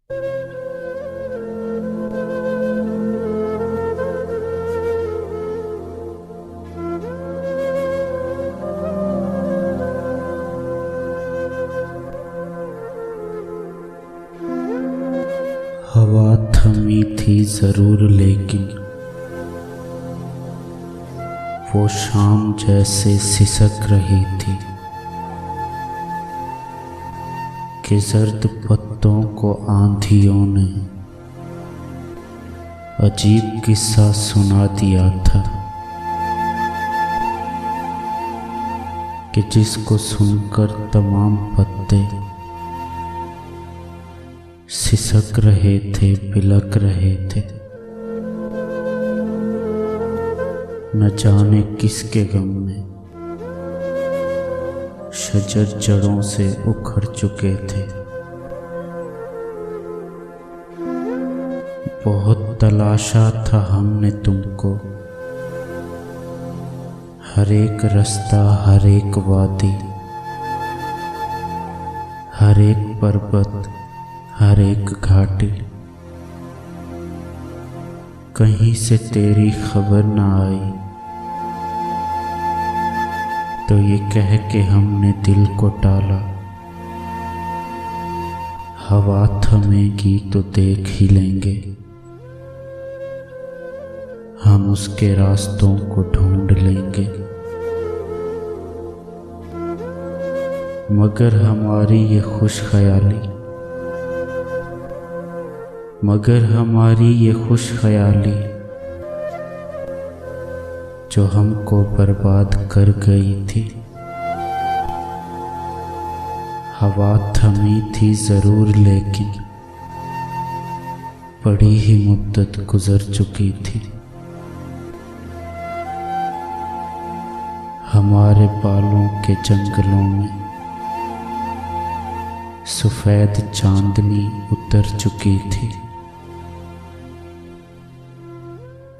हवा थमी थी जरूर लेकिन वो शाम जैसे सिसक रही थी कि जर्द पत्तों को आंधियों ने अजीब किस्सा सुना दिया था कि जिसको सुनकर तमाम पत्ते सिसक रहे थे, बिलक रहे थे। न जाने किसके गम में शजर जड़ों से उखड़ चुके थे। बहुत तलाशा था हमने तुमको, हर एक रास्ता, हर एक वादी, हर एक पर्वत, हर एक घाटी। कहीं से तेरी खबर न आई तो ये कह के हमने दिल को टाला, हवा थमेगी तो देख ही लेंगे, हम उसके रास्तों को ढूंढ लेंगे। मगर हमारी ये खुश ख्याली, मगर हमारी ये खुश ख्याली जो हमको बर्बाद कर गई थी। हवा थमी थी जरूर लेकिन बड़ी ही मुद्दत गुजर चुकी थी। हमारे बालों के जंगलों में सफेद चांदनी उतर चुकी थी।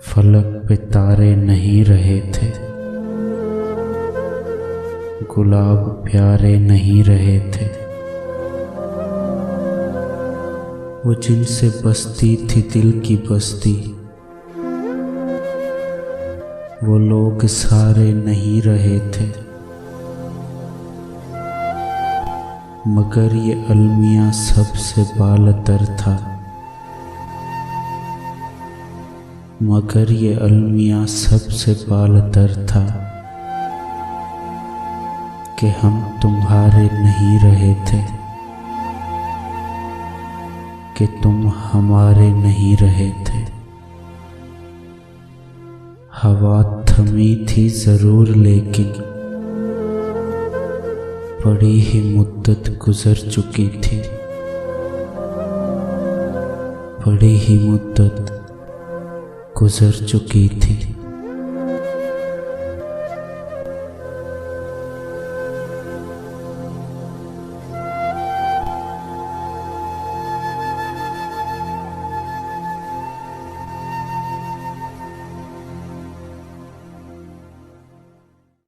फलक पे तारे नहीं रहे थे, गुलाब प्यारे नहीं रहे थे। वो जिनसे बसती थी दिल की बस्ती, वो लोग सारे नहीं रहे थे। मगर ये अलमिया सबसे बालतर था, मगर ये अलमिया सबसे बालतर था कि हम तुम्हारे नहीं रहे थे, कि तुम हमारे नहीं रहे थे। हवा थमी थी जरूर लेकिन बड़ी ही मुद्दत गुजर चुकी थी, बड़ी ही मुद्दत गुजर चुकी थी।